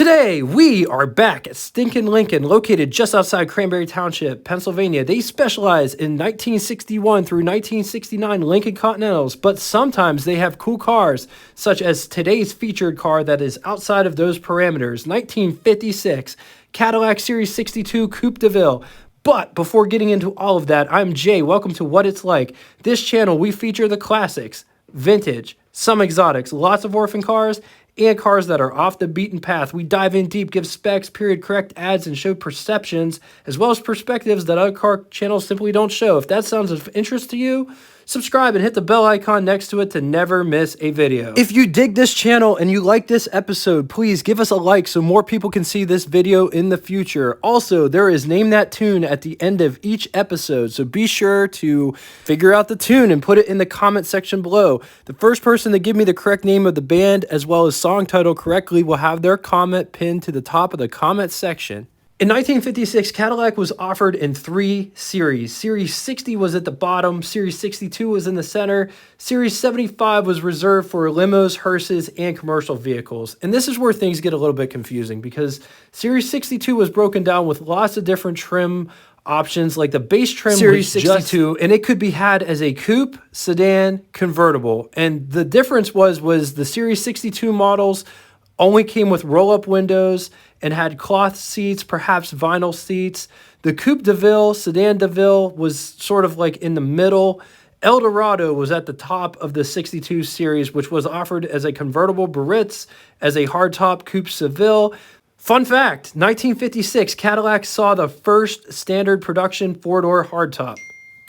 Today, we are back at Stinkin Lincoln, located just outside Cranberry Township, Pennsylvania. They specialize in 1961 through 1969 Lincoln Continentals, but sometimes they have cool cars, such as today's featured car that is outside of those parameters, 1956 Cadillac Series 62 Coupe de Ville. But before getting into all of that, I'm Jay. Welcome to What It's Like. This channel, we feature the classics, vintage, some exotics, lots of orphan cars, and cars that are off the beaten path. We dive in deep, give specs, period correct ads, and show perceptions, as well as perspectives that other car channels simply don't show. If that sounds of interest to you, subscribe and hit the bell icon next to it to never miss a video. If you dig this channel and you like this episode, please give us a like so more people can see this video in the future. Also, there is Name That Tune at the end of each episode, so be sure to figure out the tune and put it in the comment section below. The first person to give me the correct name of the band as well as song title correctly will have their comment pinned to the top of the comment section. In 1956, Cadillac was offered in 3 series. Series 60 was at the bottom, Series 62 was in the center, Series 75 was reserved for limos, hearses, and commercial vehicles. And this is where things get a little bit confusing because Series 62 was broken down with lots of different trim options, like the base trim Series 62, and it could be had as a coupe, sedan, convertible. And the difference was the Series 62 models only came with roll-up windows and had cloth seats, perhaps vinyl seats. The Coupe de Ville, Sedan de Ville was sort of like in the middle. Eldorado was at the top of the 62 series, which was offered as a convertible Biarritz, as a hardtop Coupe Seville. Fun fact, 1956, Cadillac saw the first standard production 4-door hardtop.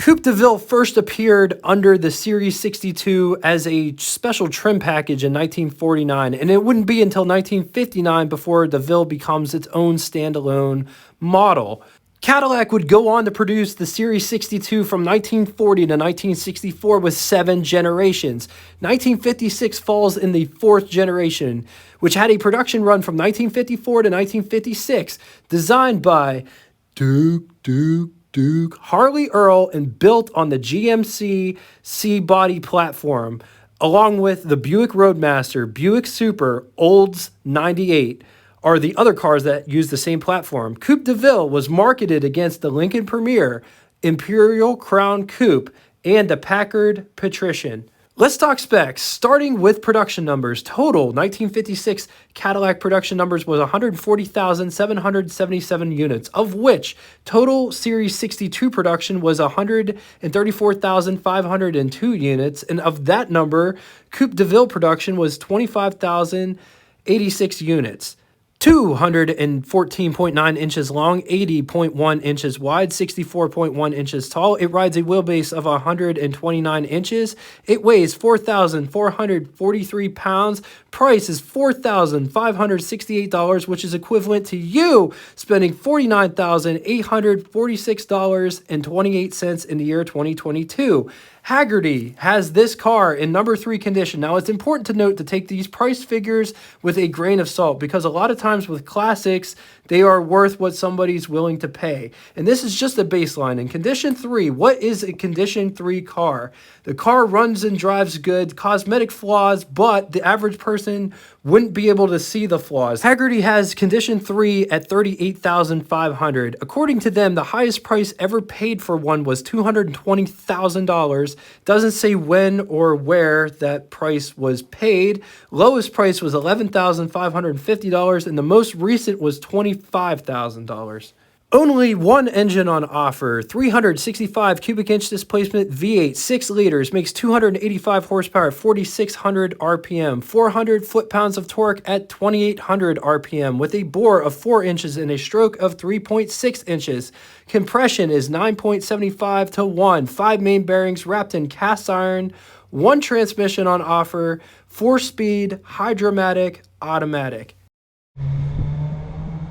Coupe de Ville first appeared under the Series 62 as a special trim package in 1949, and it wouldn't be until 1959 before the Ville becomes its own standalone model. Cadillac would go on to produce the Series 62 from 1940 to 1964 with 7 generations. 1956 falls in the 4th generation, which had a production run from 1954 to 1956, designed by Duke, Harley Earl, and built on the GMC C-body platform, along with the Buick Roadmaster, Buick Super, Olds 98, are the other cars that use the same platform. Coupe de Ville was marketed against the Lincoln Premier, Imperial Crown Coupe, and the Packard Patrician. Let's talk specs, starting with production numbers. Total 1956 Cadillac production numbers was 140,777 units, of which total Series 62 production was 134,502 units, and of that number, Coupe de Ville production was 25,086 units. 214.9 inches long, 80.1 inches wide, 64.1 inches tall. It rides a wheelbase of 129 inches. It weighs 4,443 pounds. Price is $4,568, which is equivalent to you spending $49,846.28 in the year 2022. Hagerty has this car in number 3 condition. Now, it's important to note to take these price figures with a grain of salt because a lot of times with classics, they are worth what somebody's willing to pay. And this is just a baseline. In condition 3, what is a condition 3 car? The car runs and drives good, cosmetic flaws, but the average person wouldn't be able to see the flaws. Hagerty has condition 3 at $38,500. According to them, the highest price ever paid for one was $220,000. Doesn't say when or where that price was paid. Lowest price was $11,550, and the most recent was $25,000. Only one engine on offer, 365 cubic inch displacement V8, 6 liters, makes 285 horsepower at 4,600 RPM, 400 foot-pounds of torque at 2,800 RPM, with a bore of 4 inches and a stroke of 3.6 inches. Compression is 9.75 to 1, 5 main bearings wrapped in cast iron, 1 transmission on offer, 4-speed, hydromatic, automatic.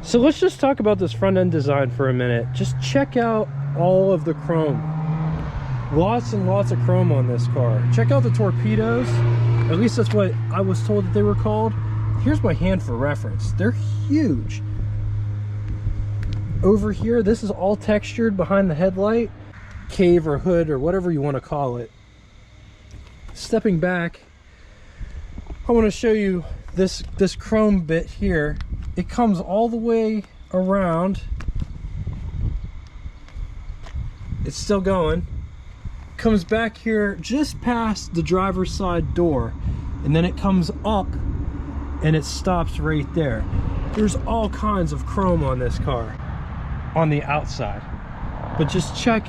So let's just talk about this front end design for a minute. Just check out all of the chrome. Lots and lots of chrome on this car. Check out the torpedoes. At least that's what I was told that they were called. Here's my hand for reference. They're huge. Over here, this is all textured behind the headlight, cave or hood or whatever you want to call it. Stepping back, I want to show you this chrome bit here. it comes all the way around. It's still going. Comes back here just past the driver's side door, and then it comes up and it stops right there. There's all kinds of chrome on this car on the outside, but just check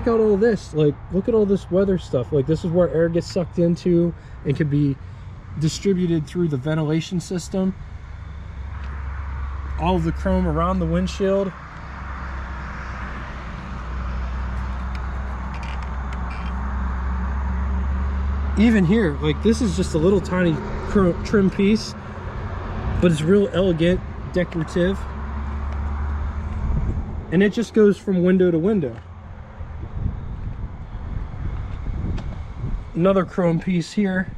out all this. Like, look at all this weather stuff. Like, this is where air gets sucked into and can be distributed through the ventilation system. All of the chrome around the windshield. Even here, like, this is just a little tiny trim piece, but it's real elegant, decorative, and it just goes from window to window. Another chrome piece here.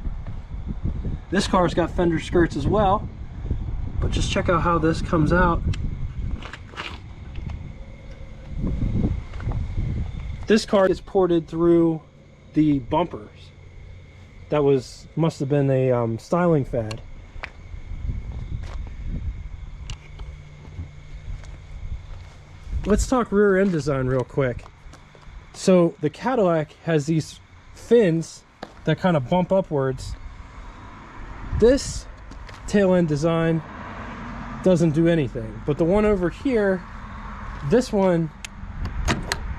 This car's got fender skirts as well, but just check out how this comes out. This car is ported through the bumpers. That must have been a styling fad. Let's talk rear end design real quick. So the Cadillac has these fins that kind of bump upwards. This tail end design doesn't do anything, but the one over here, this one,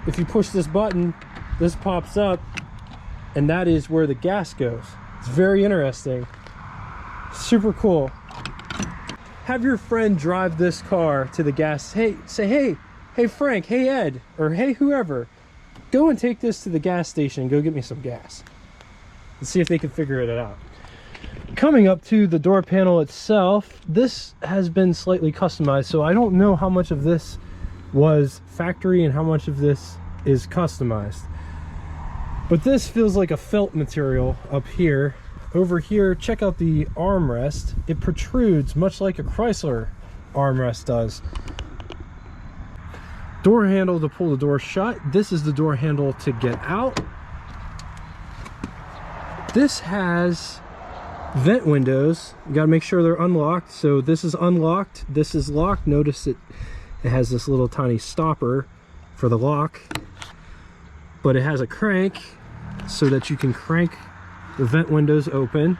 if you push this button, this pops up, and that is where the gas goes. It's very interesting, super cool. Have your friend drive this car to the gas. Say hey Frank, hey Ed, or hey whoever, go and take this to the gas station and go get me some gas. Let's see if they can figure it out. Coming up to the door panel itself, this has been slightly customized, so I don't know how much of this was factory and how much of this is customized. But this feels like a felt material up here. Over here, check out the armrest. It protrudes much like a Chrysler armrest does. Door handle to pull the door shut. This is the door handle to get out. This has vent windows. You gotta make sure they're unlocked. So this is unlocked, this is locked. Notice it has this little tiny stopper for the lock, but it has a crank so that you can crank the vent windows open.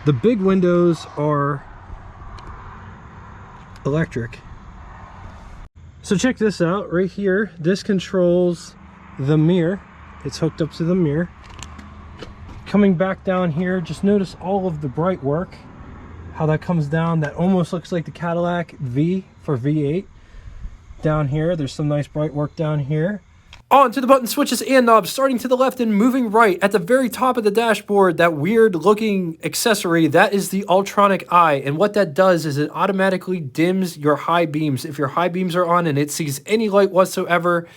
The big windows are electric. So check this out right here. This controls the mirror. It's hooked up to the mirror. Coming back down here, just notice all of the bright work, how that comes down. That almost looks like the Cadillac V for V8. Down here, there's some nice bright work down here. On to the button switches and knobs, starting to the left and moving right. At the very top of the dashboard, that weird looking accessory, that is the ultronic eye. And what that does is it automatically dims your high beams. If your high beams are on and it sees any light whatsoever,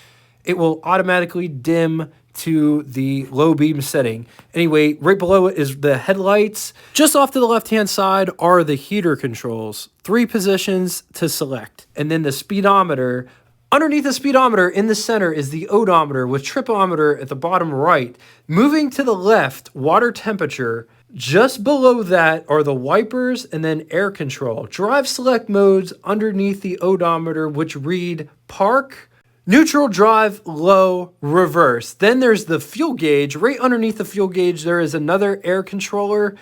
it will automatically dim to the low beam setting. Anyway, right below it is the headlights. Just off to the left-hand side are the heater controls. 3 positions to select. And then the speedometer. Underneath the speedometer in the center is the odometer with tripometer at the bottom right. Moving to the left, water temperature. Just below that are the wipers and then air control. Drive select modes underneath the odometer, which read park, neutral, drive, low, reverse. Then there's the fuel gauge. Right underneath the fuel gauge, there is another air controller.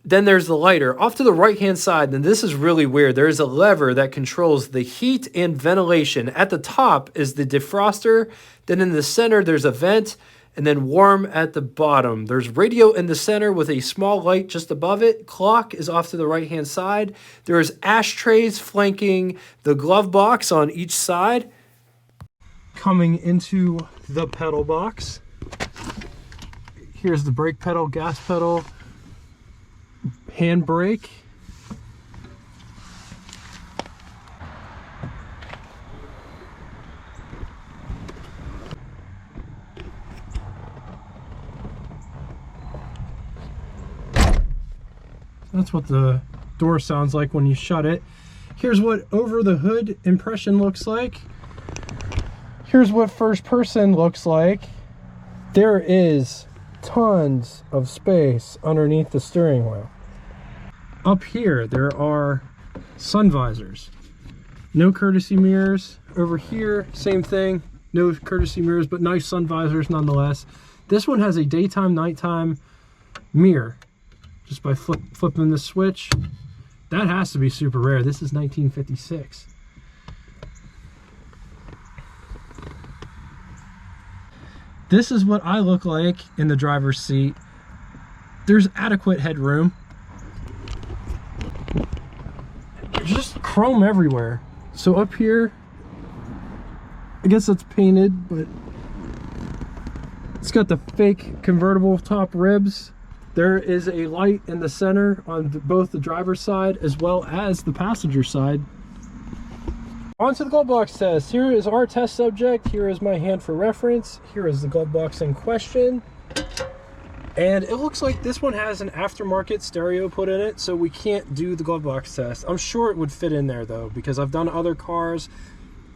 Then there's the lighter. Off to the right-hand side, and this is really weird, there is a lever that controls the heat and ventilation. At the top is the defroster. Then in the center, there's a vent, and then warm at the bottom. There's radio in the center with a small light just above it. Clock is off to the right-hand side. There's ashtrays flanking the glove box on each side. Coming into the pedal box. Here's the brake pedal, gas pedal, handbrake. That's what the door sounds like when you shut it. Here's what over the hood impression looks like. Here's what first person looks like. There is tons of space underneath the steering wheel. Up here, there are Sun visors. No courtesy mirrors. Over here, same thing. No courtesy mirrors, but nice sun visors nonetheless. This one has a daytime, nighttime mirror. Just by flipping the switch. That has to be super rare. This is 1956. This is what I look like in the driver's seat. There's adequate headroom. Just chrome everywhere. So up here, I guess that's painted, but it's got the fake convertible top ribs. There is a light in the center on both the driver's side as well as the passenger side. On to the glove box test. Here is our test subject. Here is my hand for reference. Here is the glove box in question. And it looks like this one has an aftermarket stereo put in it, so we can't do the glove box test. I'm sure it would fit in there though, because I've done other cars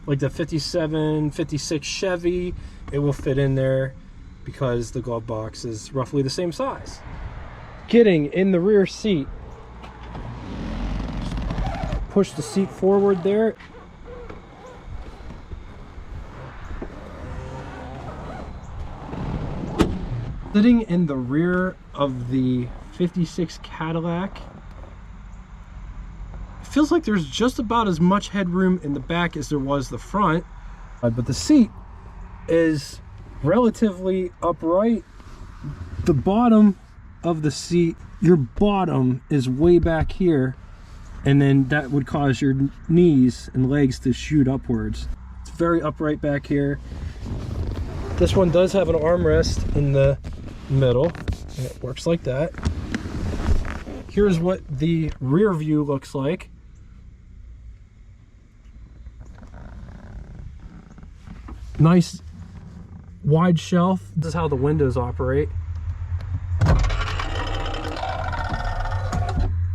like the 57, 56 Chevy. It will fit in there because the glove box is roughly the same size. Getting in the rear seat. Push the seat forward there. Sitting in the rear of the 56 Cadillac, it feels like there's just about as much headroom in the back as there was the front, but the seat is relatively upright. The bottom of the seat, your bottom is way back here, and then that would cause your knees and legs to shoot upwards. It's very upright back here. This one does have an armrest in the middle, and it works like that. Here's what the rear view looks like. Nice wide shelf. This is how the windows operate.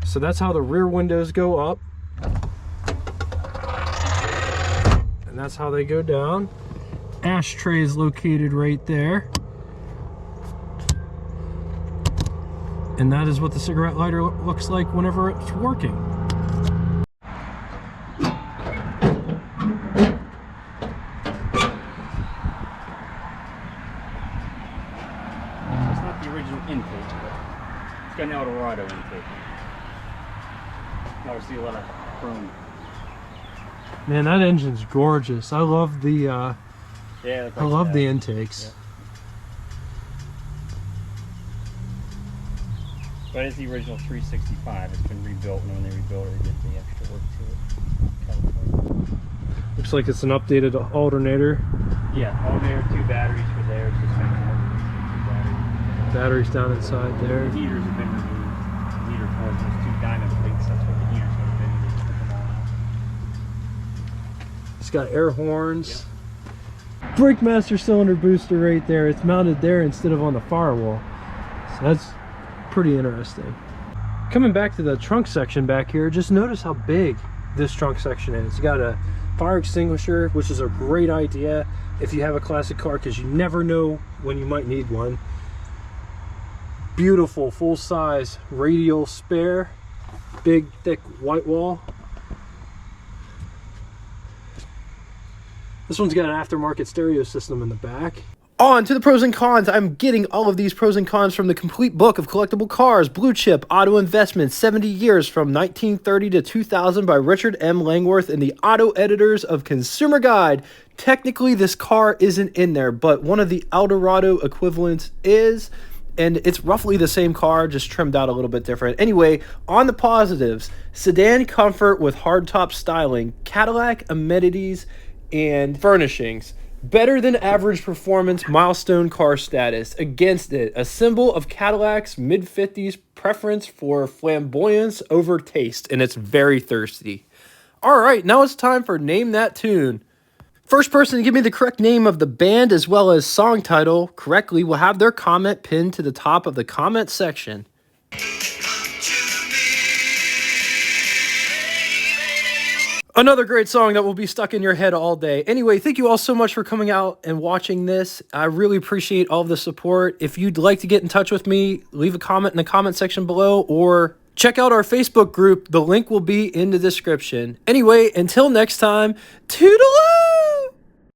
So that's how the rear windows go up, and that's how they go down. Ashtray is located right there, and that is what the cigarette lighter looks like whenever it's working. It's not the original intake, but it's got an Eldorado intake. Now we see a lot of chrome. Man, that engine's gorgeous. I love the Yeah, I love the intakes. Yeah. But it's the original 365. It's been rebuilt, and when they rebuilt it, they did the extra work to it. Looks like it's an updated alternator. Yeah, alternator, 2 batteries for there. Suspension, 2 batteries. Batteries down inside there. The heaters have been removed. The heater cores, those 2 diamond plates, that's where the heaters would have been. They took them all out. It's got air horns. Yep. Brake master cylinder booster right there. It's mounted there instead of on the firewall. So that's pretty interesting. Coming back to the trunk section back here, just notice how big this trunk section is. It's got a fire extinguisher, which is a great idea if you have a classic car, because you never know when you might need one. Beautiful full-size radial spare, big thick white wall. This one's got an aftermarket stereo system in the back. On to the pros and cons. I'm getting all of these pros and cons from the complete book of collectible cars, Blue Chip Auto Investments, 70 years from 1930 to 2000 by Richard M. Langworth and the Auto Editors of Consumer Guide. Technically, this car isn't in there, but one of the Eldorado equivalents is, and it's roughly the same car, just trimmed out a little bit different. Anyway, on the positives, sedan comfort with hardtop styling, Cadillac amenities and furnishings. Better than average performance, milestone car status. Against it, a symbol of Cadillac's mid-50s preference for flamboyance over taste, and it's very thirsty. All right, now it's time for Name That Tune. First person to give me the correct name of the band as well as song title correctly will have their comment pinned to the top of the comment section. Another great song that will be stuck in your head all day. Anyway, thank you all so much for coming out and watching this. I really appreciate all of the support. If you'd like to get in touch with me, leave a comment in the comment section below or Check out our Facebook group. The link will be in the description. Anyway, until next time, toodaloo!